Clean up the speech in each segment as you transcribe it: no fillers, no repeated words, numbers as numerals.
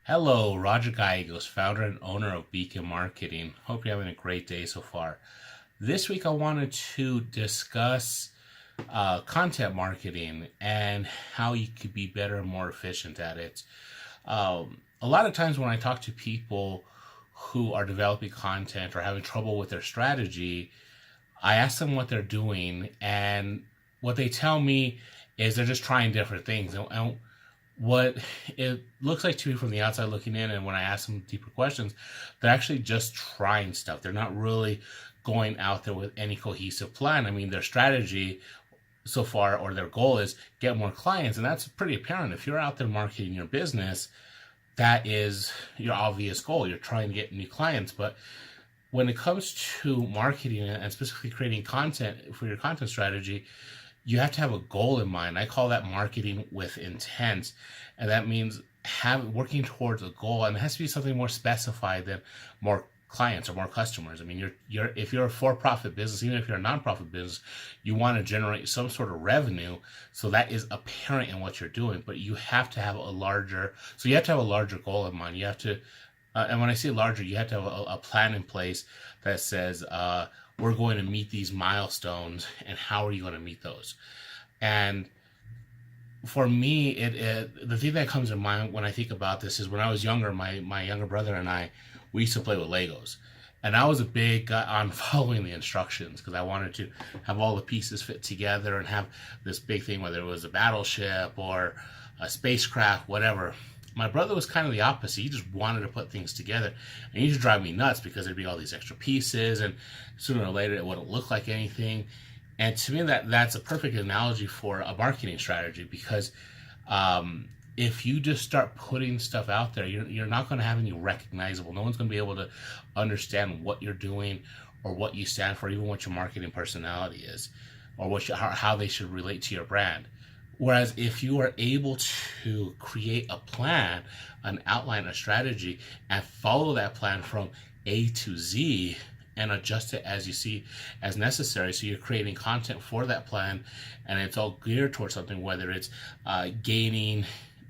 Hello, Roger Gallegos, founder and owner of Beacon Marketing. Hope you're having a great day so far. This week, I wanted to discuss content marketing and how you could be better and more efficient at it. A lot of times, when I talk to people who are developing content or having trouble with their strategy, I ask them what they're doing, and what they tell me is they're just trying different things. And what it looks like to me from the outside looking in, and when I ask them deeper questions, they're actually just trying stuff. They're not really going out there with any cohesive plan. I mean, their strategy so far, or their goal, is get more clients, and that's pretty apparent. If you're out there marketing your business, that is your obvious goal. You're trying to get new clients. But when it comes to marketing and specifically creating content for your content strategy, you have to have a goal in mind. I call that marketing with intent. And that means working towards a goal, and it has to be something more specified than more clients or more customers. I mean, if you're a for-profit business, even if you're a nonprofit business, you want to generate some sort of revenue, so that is apparent in what you're doing. But you have to have a larger goal in mind. You have to, and when I say larger, you have to have a plan in place that says, we're going to meet these milestones, and how are you going to meet those? And for me, the thing that comes to mind when I think about this is when I was younger, my younger brother and we used to play with Legos. And I was a big guy on following the instructions, because I wanted to have all the pieces fit together and have this big thing, whether it was a battleship or a spacecraft, whatever. My brother was kind of the opposite. He just wanted to put things together. And he used to drive me nuts, because there'd be all these extra pieces, and sooner or later it wouldn't look like anything. And to me, that's a perfect analogy for a marketing strategy, because if you just start putting stuff out there, you're not going to have any recognizable. No one's going to be able to understand what you're doing or what you stand for, even what your marketing personality is, or how they should relate to your brand. Whereas if you are able to create a plan, an outline, a strategy, and follow that plan from A to Z, and adjust it as you see as necessary. So you're creating content for that plan, and it's all geared towards something, whether it's gaining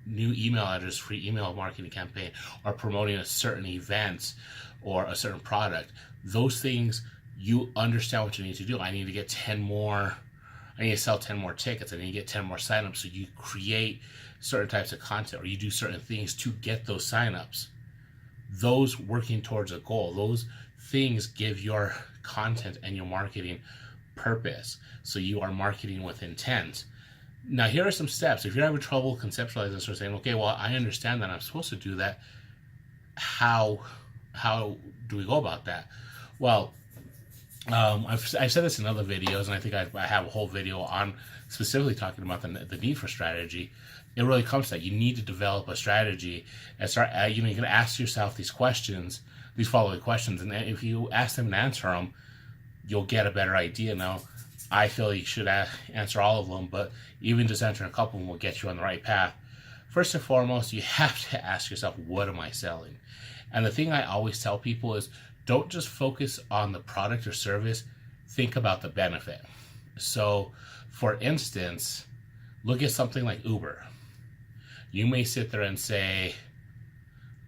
new email address, free email marketing campaign, or promoting a certain event or a certain product. Those things, you understand what you need to do. I need to sell 10 more tickets. I need to get 10 more signups. So you create certain types of content, or you do certain things to get those signups. Those working towards a goal, those things give your content and your marketing purpose. So you are marketing with intent. Now, here are some steps. If you're having trouble conceptualizing this, or saying, okay, well, I understand that I'm supposed to do that, how do we go about that? Well, I've said this in other videos, and I think I have a whole video on specifically talking about the need for strategy. It really comes to that. You need to develop a strategy and start, you can ask yourself these following questions, and if you ask them and answer them, you'll get a better idea. Now, I feel you should answer all of them, but even just answering a couple of them will get you on the right path. First and foremost, you have to ask yourself, what am I selling? And the thing I always tell people is, don't just focus on the product or service, think about the benefit. So, for instance, look at something like Uber. You may sit there and say,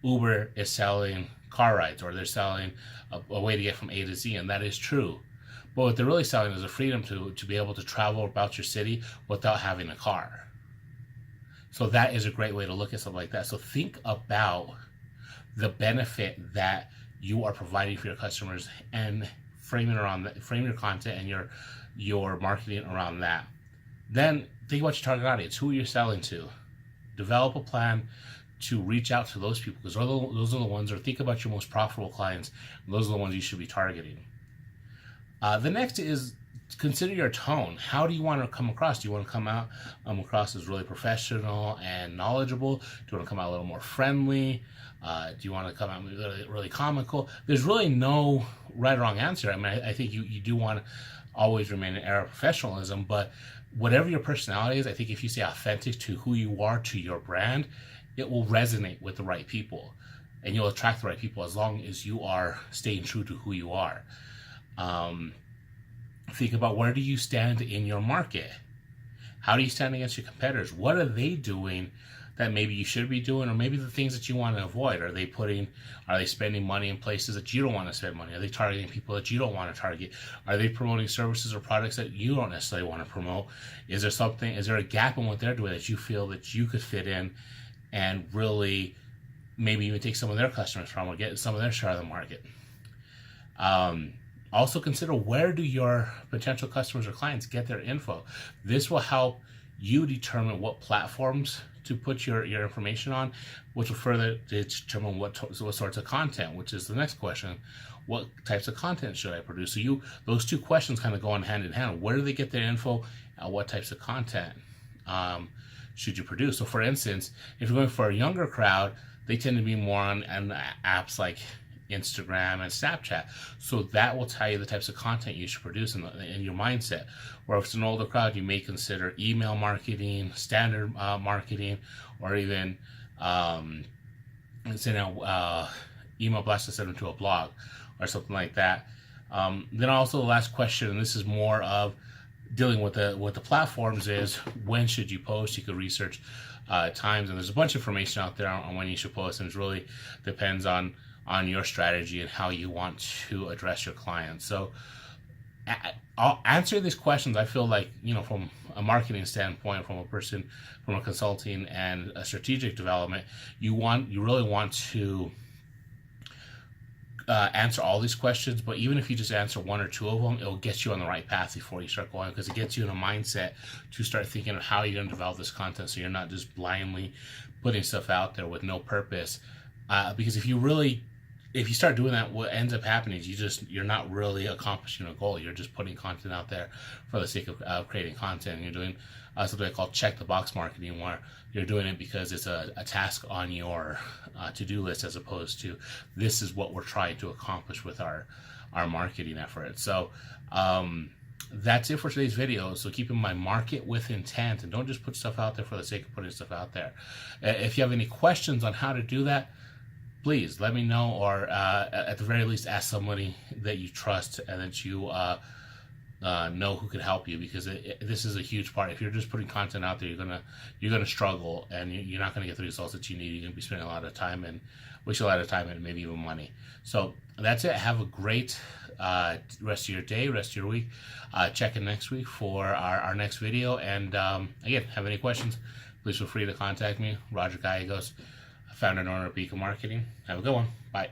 Uber is selling car rides, or they're selling a way to get from A to Z, and that is true. But what they're really selling is a freedom to be able to travel about your city without having a car. So that is a great way to look at something like that. So think about the benefit that you are providing for your customers, and frame your content and your marketing around that. Then think about your target audience, who you're selling to. Develop a plan to reach out to those people, because those are the ones, or think about your most profitable clients, and those are the ones you should be targeting. The next is, consider your tone. How do you want to come across? Do you want to come across as really professional and knowledgeable? Do you want to come out a little more friendly? Do you want to come out really, really comical? There's really no right or wrong answer. I mean, I think you do want to always remain an air of professionalism, but whatever your personality is, I think if you stay authentic to who you are, to your brand, it will resonate with the right people, and you'll attract the right people as long as you are staying true to who you are. Think about, where do you stand in your market? How do you stand against your competitors? What are they doing that maybe you should be doing, or maybe the things that you want to avoid. Are they spending money in places that you don't want to spend money? Are they targeting people that you don't want to target? Are they promoting services or products that you don't necessarily want to promote? Is there a gap in what they're doing that you feel that you could fit in and really maybe even take some of their customers from, or get some of their share of the market? Also consider, where do your potential customers or clients get their info? This will help you determine what platforms to put your information on, which will further determine what sorts of content, which is the next question. What types of content should I produce? So those two questions kind of go on hand in hand. Where do they get their info? What types of content should you produce? So for instance, if you're going for a younger crowd, they tend to be more on apps like Instagram and Snapchat. So that will tell you the types of content you should produce in your mindset. Where if it's an older crowd, you may consider email marketing, standard marketing, or even email blast to send them to a blog or something like that. Then also the last question, and this is more of dealing with the platforms, is when should you post? You could research times, and there's a bunch of information out there on when you should post, and it really depends on your strategy and how you want to address your clients. So I'll answer these questions. I feel like, from a marketing standpoint, from a consulting and a strategic development, you really want to answer all these questions. But even if you just answer one or two of them, it'll get you on the right path before you start going, because it gets you in a mindset to start thinking of how you're going to develop this content, so you're not just blindly putting stuff out there with no purpose. Because if you start doing that, what ends up happening is you're not really accomplishing a goal. You're just putting content out there for the sake of creating content. You're doing something I call check the box marketing, where you're doing it because it's a task on your to-do list, as opposed to, this is what we're trying to accomplish with our marketing efforts. So that's it for today's video. So keep in mind, market with intent, and don't just put stuff out there for the sake of putting stuff out there. If you have any questions on how to do that, please let me know, or at the very least, ask somebody that you trust and that you know who could help you, because this is a huge part. If you're just putting content out there, you're gonna struggle, and you're not gonna get the results that you need. You're gonna be spending a lot of time and waste a lot of time and maybe even money. So that's it. Have a great rest of your day, rest of your week. Check in next week for our next video. And again, have any questions, please feel free to contact me. Roger Gallegos, founder and owner of Beacon Marketing. Have a good one. Bye.